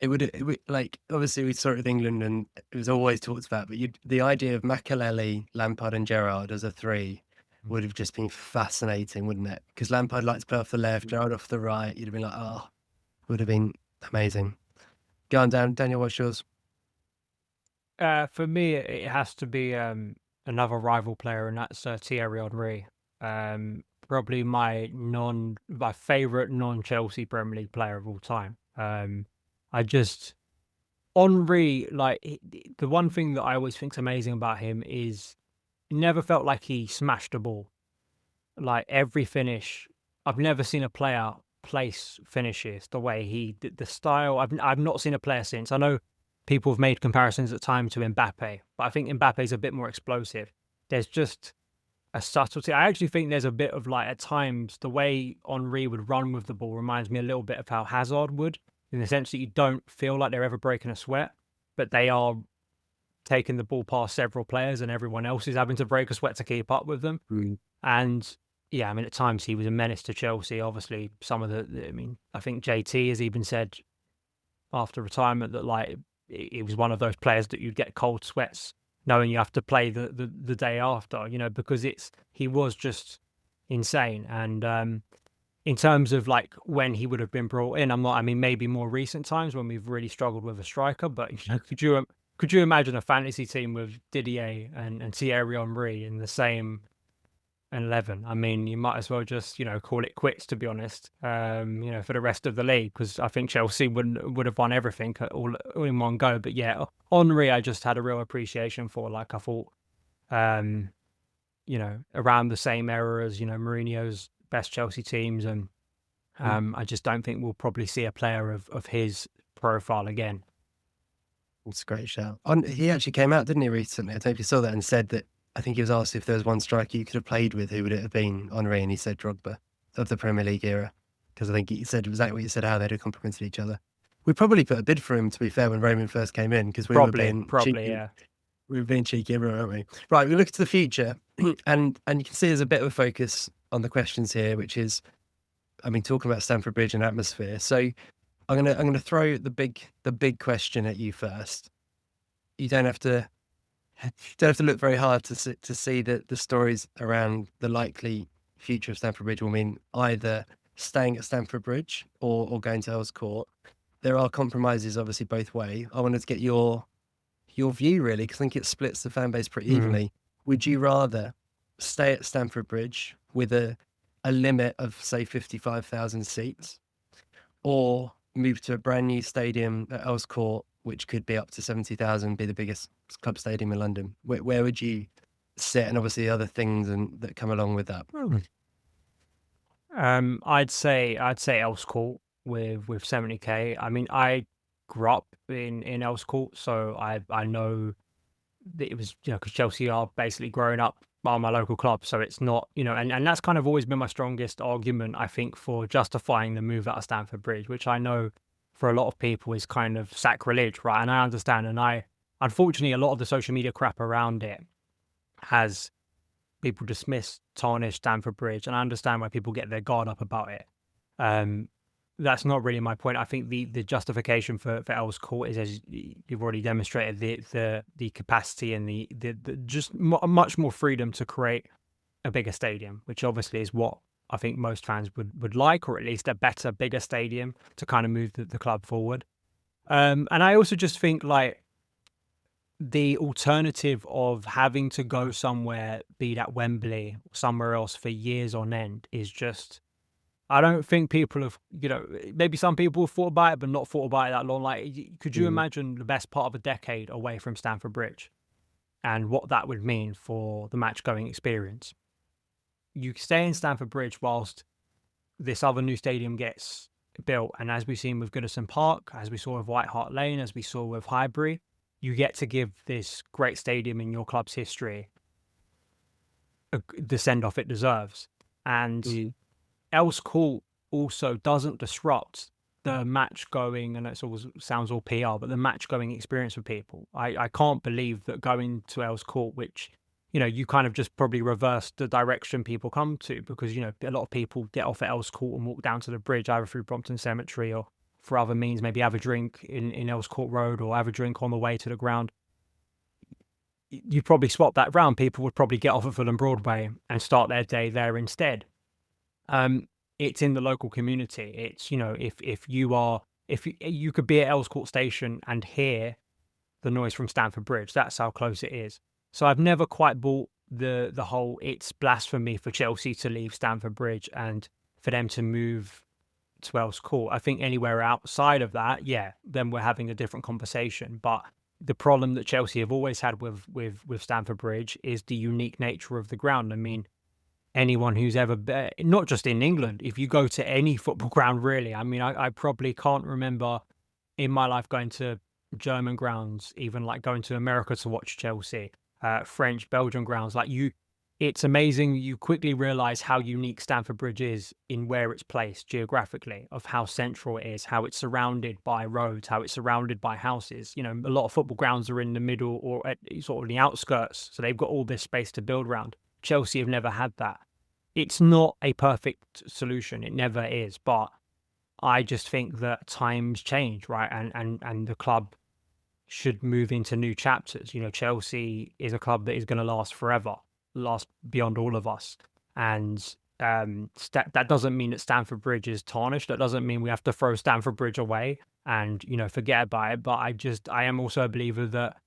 It would like, obviously we saw it with England and it was always talked about, but the idea of Makelele, Lampard and Gerrard as a three would have just been fascinating, wouldn't it? Because Lampard likes to play off the left, Gerrard off the right. You'd have been like, oh, would have been amazing. Go on, Daniel, what's yours? For me, it has to be another rival player, and that's Thierry Henry. Probably my favorite non-Chelsea Premier League player of all time. Henry, like, the one thing that I always think's amazing about him is he never felt like he smashed a ball. Like, every finish, I've never seen a player place finishes the way he did. The style, I've not seen a player since. I know people have made comparisons at times to Mbappe, but I think Mbappe's a bit more explosive. There's just a subtlety. I actually think there's a bit of, like, at times, the way Henry would run with the ball reminds me a little bit of how Hazard would, in the sense that you don't feel like they're ever breaking a sweat, but they are taking the ball past several players and everyone else is having to break a sweat to keep up with them. And yeah, I mean, at times he was a menace to Chelsea. Obviously, I think JT has even said after retirement that, like, it was one of those players that you'd get cold sweats knowing you have to play the day after, because he was just insane. And in terms of like when he would have been brought in, I mean, maybe more recent times when we've really struggled with a striker, but could you imagine a fantasy team with Didier and Thierry Henry in the same 11? I mean, you might as well just, call it quits, to be honest, for the rest of the league, because I think Chelsea would have won everything all in one go. But yeah, Henry, I just had a real appreciation for. Like, I thought, around the same era as, Mourinho's best Chelsea teams. And I just don't think we'll probably see a player of his profile again. It's a great shout. He actually came out, didn't he, recently? I don't know if you saw that, and said that, I think he was asked if there was one striker you could have played with, who would it have been? Henry, and he said Drogba of the Premier League era, because I think he said exactly what you said, how they'd have complemented each other. We probably put a bid for him, to be fair, when Roman first came in, because we were being cheeky. Yeah. We were being cheeky, weren't we? Right, we look to the future, and you can see there's a bit of a focus on the questions here, which is, I mean, talking about Stamford Bridge and atmosphere. So I'm gonna throw the big question at you first. You don't have to look very hard to see that the stories around the likely future of Stamford Bridge will mean either staying at Stamford Bridge or going to Earls Court. There are compromises, obviously, both way. I wanted to get your view, really, because I think it splits the fan base pretty evenly. Would you rather stay at Stamford Bridge with a limit of, say, 55,000 seats, or move to a brand new stadium at Earls Court, which could be up to 70,000, be the biggest club stadium in London? Where would you sit, and obviously the other things that come along with that? I'd say Earls Court with 70k. I mean, I grew up in Earls Court, so I know that it was, because Chelsea are basically growing up by my local club, so it's not, and that's kind of always been my strongest argument, I think, for justifying the move out of Stamford Bridge, which I know for a lot of people is kind of sacrilege, right? And I understand, and unfortunately, a lot of the social media crap around it has people dismiss, tarnish Stamford Bridge, and I understand why people get their guard up about it. That's not really my point. I think the justification for Earls Court is, as you've already demonstrated, the capacity and the just much more freedom to create a bigger stadium, which obviously is what I think most fans would like, or at least a better, bigger stadium to kind of move the club forward. And I also just think, like, the alternative of having to go somewhere, be that Wembley or somewhere else, for years on end is just, I don't think people have, maybe some people have thought about it, but not thought about it that long. Like, could you imagine the best part of a decade away from Stamford Bridge and what that would mean for the match going experience? You stay in Stamford Bridge whilst this other new stadium gets built. And as we've seen with Goodison Park, as we saw with White Hart Lane, as we saw with Highbury, you get to give this great stadium in your club's history the send-off it deserves. And Earls Court also doesn't disrupt the match going, and it always sounds all PR, but the match going experience for people. I can't believe that going to Earls Court, which, you kind of just probably reverse the direction people come to, because, a lot of people get off at Earls Court and walk down to the bridge, either through Brompton Cemetery or for other means, maybe have a drink in Earls Court Road, or have a drink on the way to the ground. You probably swap that round. People would probably get off at Fulham Broadway and start their day there instead. It's in the local community. It's, if you could be at Earls Court Station and hear the noise from Stamford Bridge, that's how close it is. So I've never quite bought the whole, it's blasphemy for Chelsea to leave Stamford Bridge and for them to move to Earls Court. I think anywhere outside of that, then we're having a different conversation. But the problem that Chelsea have always had with Stamford Bridge is the unique nature of the ground. I mean, anyone who's ever been, not just in England, if you go to any football ground, really, I mean, I probably can't remember in my life going to German grounds, even like going to America to watch Chelsea, French, Belgian grounds. Like, it's amazing. You quickly realize how unique Stamford Bridge is in where it's placed geographically, of how central it is, how it's surrounded by roads, how it's surrounded by houses. A lot of football grounds are in the middle or at sort of the outskirts, so they've got all this space to build around. Chelsea have never had that. It's not a perfect solution. It never is. But I just think that times change, right? And the club should move into new chapters. Chelsea is a club that is going to last forever, last beyond all of us. And that doesn't mean that Stamford Bridge is tarnished. That doesn't mean we have to throw Stamford Bridge away and, forget about it. But I am also a believer that,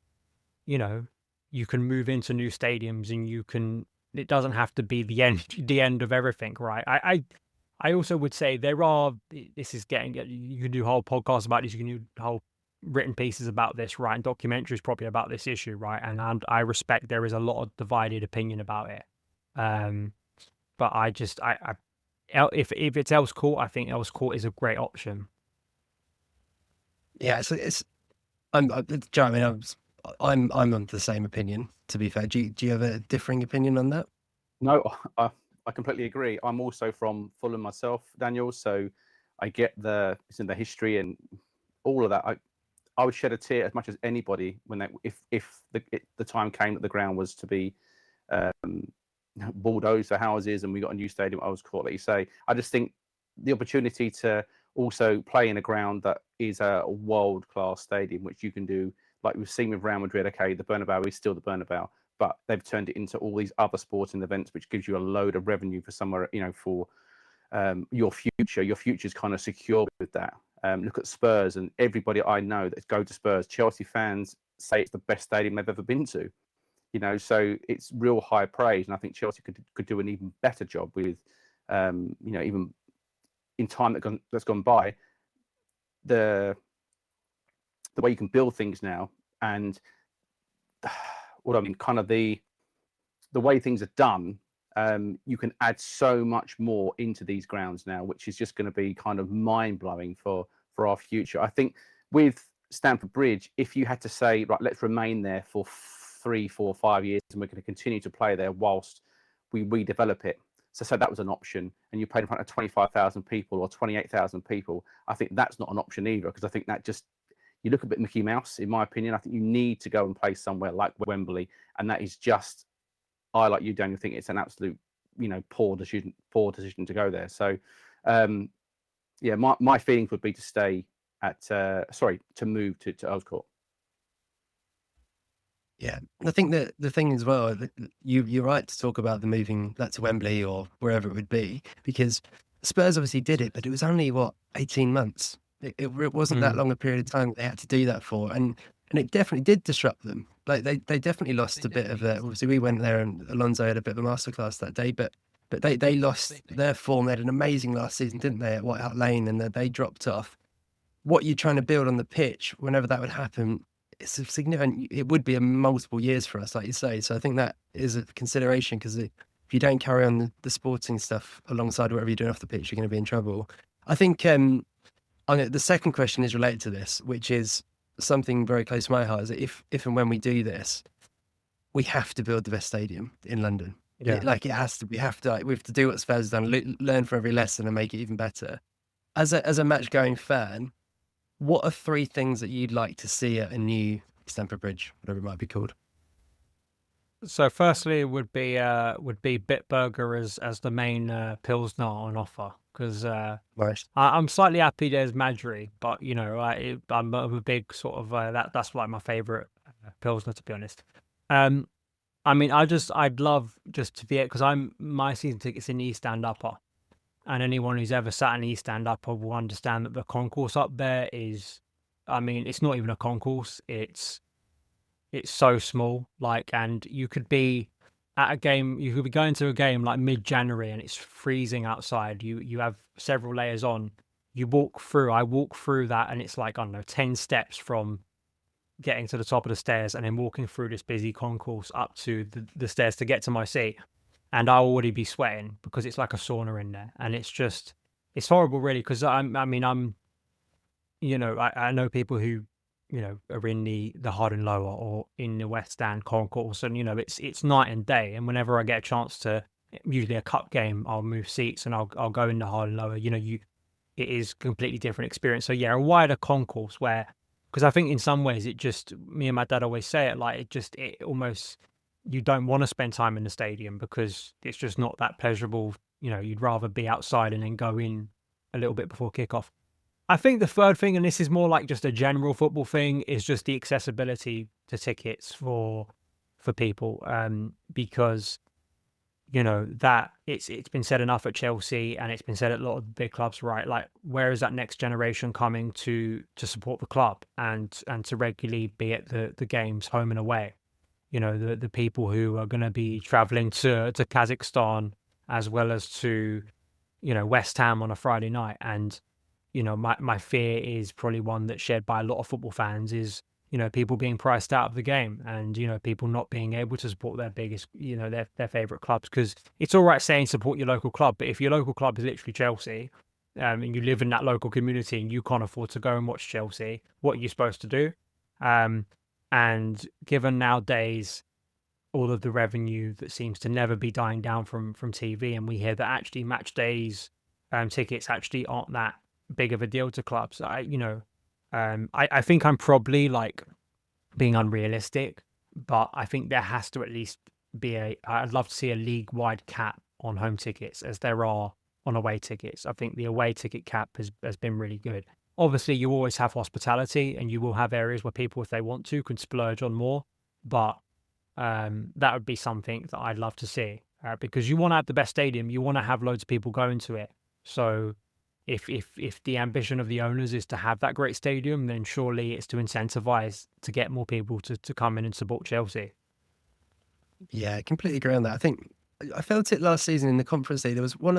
you can move into new stadiums and it doesn't have to be the end of everything, right? I also would say this is getting, you can do whole podcasts about this, you can do whole written pieces about this, right? And documentaries probably about this issue, right? And I respect there is a lot of divided opinion about it. But if it's Earls Court, I think Earls Court is a great option. Yeah, Joe, I mean, I'm on the same opinion. To be fair, do you have a differing opinion on that? No, I completely agree. I'm also from Fulham myself, Daniel, so I get it's in the history and all of that. I would shed a tear as much as anybody if the time came that the ground was to be bulldozed for houses and we got a new stadium at Earls Court, like you say. I just think the opportunity to also play in a ground that is a world-class stadium, which you can do, like we've seen with Real Madrid. Okay, the Bernabeu is still the Bernabeu, but they've turned it into all these other sporting events, which gives you a load of revenue for somewhere, for your future. Your future's kind of secure with that. Look at Spurs, and everybody I know that go to Spurs, Chelsea fans say it's the best stadium they've ever been to. So it's real high praise, and I think Chelsea could do an even better job with, even in time that's gone by, the way you can build things now, and what I mean, kind of the way things are done. You can add so much more into these grounds now, which is just going to be kind of mind blowing for our future. I think with Stamford Bridge, if you had to say, right, let's remain there for 3, 4, 5 years, and we're going to continue to play there whilst we redevelop it. So that was an option, and you played in front of 25,000 people or 28,000 people. I think that's not an option either, because I think that just, you look a bit Mickey Mouse, in my opinion. I think you need to go and play somewhere like Wembley, and that is just, I, like you, Daniel, think it's an absolute, poor decision to go there. So, yeah, my feelings would be to stay to move to Earls Court. Yeah, I think that the thing as well, you're right to talk about the moving that to Wembley or wherever it would be, because Spurs obviously did it, but it was only 18 months. It wasn't that long a period of time they had to do that for, and it definitely did disrupt them. Like they definitely lost a bit of it. Obviously, we went there and Alonso had a bit of a masterclass that day, but they lost their form. They had an amazing last season, didn't they, at White Hart Lane, and they dropped off. What you're trying to build on the pitch, whenever that would happen, it's a significant. It would be a multiple years for us, like you say. So I think that is a consideration, because if you don't carry on the sporting stuff alongside whatever you're doing off the pitch, you're going to be in trouble. I think the second question is related to this, which is something very close to my heart. Is that if and when we do this, we have to build the best stadium in London. Yeah. It has to. We have to do what Spurs has done, learn from every lesson, and make it even better. As a match going fan, what are 3 things that you'd like to see at a new Stamford Bridge, whatever it might be called? So firstly, it would be Bitburger as the main Pilsner on offer, because Right. I'm slightly happy there's Madry, but I'm a big sort of that's like my favorite Pilsner, to be honest. I mean, I'd love just to be it, because my season tickets in the East Stand Upper, and anyone who's ever sat in the East Stand Upper will understand that the concourse up there is, I mean, it's not even a concourse. It's so small, and you could be at a game, you could be going to a game like mid-January and it's freezing outside. You have several layers on. I walk through that, and it's like, I don't know, 10 steps from getting to the top of the stairs and then walking through this busy concourse up to the stairs to get to my seat. And I'll already be sweating because it's like a sauna in there. And it's horrible, really, because I know people who, are in the hard and lower or in the West Stand concourse, and, it's night and day. And whenever I get a chance to, usually a cup game, I'll move seats and I'll go in the hard and lower. It is a completely different experience. So yeah, a wider concourse because I think in some ways me and my dad always say it, it almost, you don't want to spend time in the stadium because it's just not that pleasurable. You'd rather be outside and then go in a little bit before kickoff. I think the third thing, and this is more like just a general football thing, is just the accessibility to tickets for people, because that it's been said enough at Chelsea, and it's been said at a lot of big clubs, right? Like, where is that next generation coming to support the club and to regularly be at the games home and away? The people who are going to be traveling to Kazakhstan as well as to West Ham on a Friday night. And my fear is probably one that's shared by a lot of football fans is people being priced out of the game, and people not being able to support their biggest their favorite clubs. Because it's all right saying support your local club, but if your local club is literally Chelsea, and you live in that local community and you can't afford to go and watch Chelsea, what are you supposed to do? And given nowadays all of the revenue that seems to never be dying down from TV, and we hear that actually match days tickets actually aren't that big of a deal to clubs. I think I'm probably like being unrealistic, but I think there has to at least be I'd love to see a league-wide cap on home tickets as there are on away tickets. I think the away ticket cap has been really good. Obviously, you always have hospitality, and you will have areas where people, if they want to, can splurge on more. But that would be something that I'd love to see, because you want to have the best stadium. You want to have loads of people going to it. So if the ambition of the owners is to have that great stadium, then surely it's to incentivize to get more people to come in and support Chelsea. Yeah, I completely agree on that. I think I felt it last season in the Conference League. There was we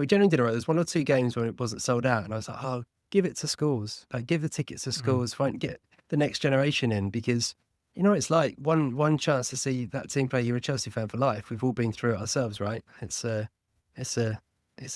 generally did all right. There was 1 or 2 games when it wasn't sold out, and I was like, oh, give it to schools. Like, give the tickets to schools. Get the next generation in, because it's like one chance to see that team play. You're a Chelsea fan for life. We've all been through it ourselves, right? It's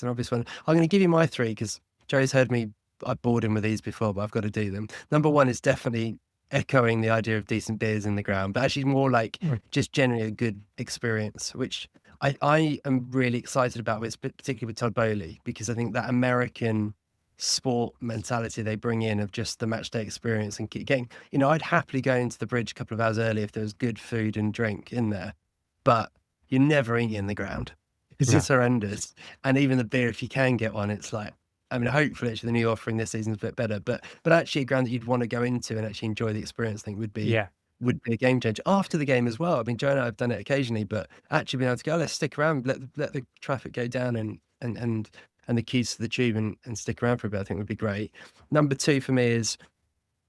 an obvious one. I'm going to give you my 3 because Joe's heard me. I bored him with these before, but I've got to do them. Number 1 is definitely echoing the idea of decent beers in the ground, but actually more like just generally a good experience, which I am really excited about, particularly with Todd Bowley, because I think that American sport mentality they bring in of just the match day experience and getting, I'd happily go into the bridge a couple of hours early if there was good food and drink in there, but you're never eating in the ground. It's just horrendous. And even the beer, if you can get one, it's like, I mean, hopefully actually the new offering this season is a bit better, but actually a ground that you'd want to go into and actually enjoy the experience, I think would be a game changer after the game as well. I mean, Joe and I have done it occasionally, but actually being able to go, let's stick around, let the traffic go down and the keys to the tube and stick around for a bit, I think would be great. Number 2 for me is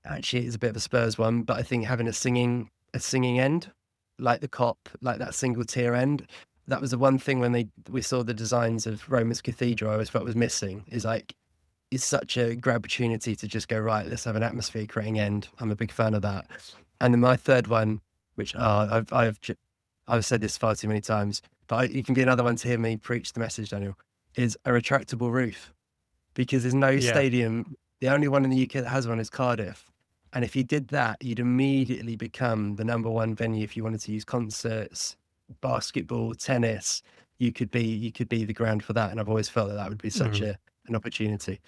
actually, it's a bit of a Spurs one, but I think having a singing end, like the Cop, like that single tier end. That was the one thing when we saw the designs of Roma's Cathedral, I always felt was missing. It's such a great opportunity to just go, right, let's have an atmosphere creating end. I'm a big fan of that. And then my 3rd one, which I've said this far too many times, but you can be another one to hear me preach the message, Daniel, is a retractable roof, because there's no stadium. The only one in the UK that has one is Cardiff. And if you did that, you'd immediately become the number 1 venue if you wanted to use concerts, basketball, tennis. You could be the ground for that, and I've always felt that would be such an opportunity.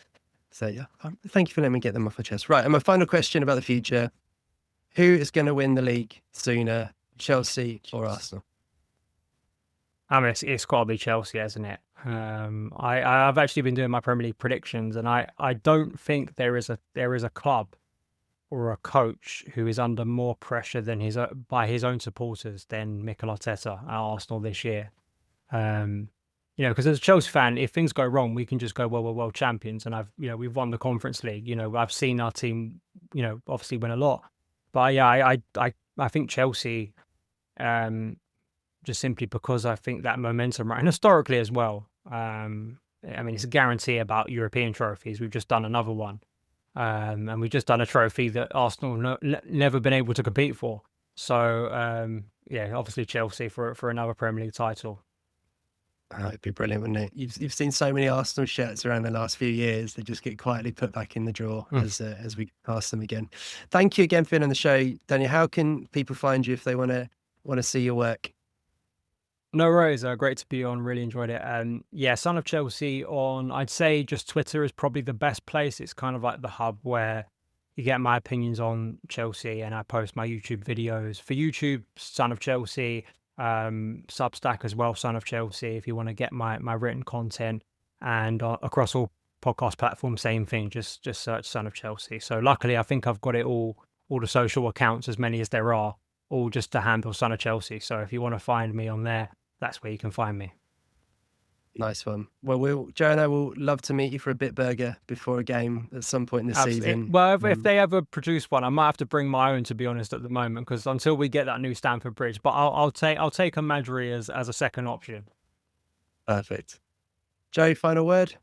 So yeah, thank you for letting me get them off my chest. Right, and my final question about the future: who is going to win the league sooner, Chelsea or Arsenal? I mean, it's got to be Chelsea, hasn't it? I've actually been doing my Premier League predictions, and I don't think there is a club or a coach who is under more pressure than by his own supporters than Mikel Arteta at Arsenal this year. Because as a Chelsea fan, if things go wrong, we can just go, well, we're world champions, and we've won the Conference League. I've seen our team, obviously win a lot, but yeah, I think Chelsea, just simply because I think that momentum, right, and historically as well. I mean, it's a guarantee about European trophies. We've just done another one. And we've just done a trophy that Arsenal never been able to compete for. So, obviously Chelsea for another Premier League title. Oh, it'd be brilliant, wouldn't it? You've seen so many Arsenal shirts around the last few years. They just get quietly put back in the drawer as we pass them again. Thank you again for being on the show, Daniel. How can people find you if they want to see your work? No worries. Great to be on. Really enjoyed it. Son of Chelsea on, I'd say just Twitter is probably the best place. It's kind of like the hub where you get my opinions on Chelsea, and I post my YouTube videos. For YouTube, Son of Chelsea, Substack as well, Son of Chelsea, if you want to get my written content, and across all podcast platform, same thing. Just search Son of Chelsea. So luckily, I think I've got it all the social accounts, as many as there are, all just to handle Son of Chelsea. So if you want to find me on there, that's where you can find me. Nice one. Well, Joe and I will love to meet you for a bit burger before a game at some point in the season. Well, if they ever produce one, I might have to bring my own, to be honest, at the moment, because until we get that new Stamford Bridge. But I'll take a Madry as a second option. Perfect. Joe, final word?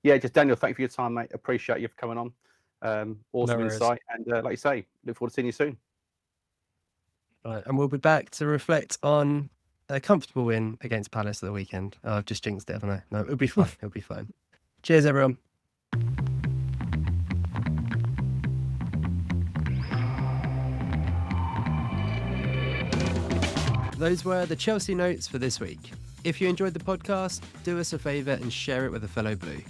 Yeah, just Daniel, thank you for your time, mate. Appreciate you for coming on. Awesome insight. And like you say, look forward to seeing you soon. Right, and we'll be back to reflect on a comfortable win against Palace at the weekend. Oh, I've just jinxed it, haven't I? No, it'll be fine. It'll be fine. Cheers, everyone. Those were the Chelsea notes for this week. If you enjoyed the podcast, do us a favour and share it with a fellow Blue.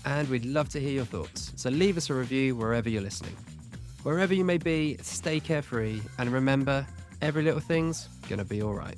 And we'd love to hear your thoughts, so leave us a review wherever you're listening. Wherever you may be, stay carefree, and remember, every little thing's gonna be all right.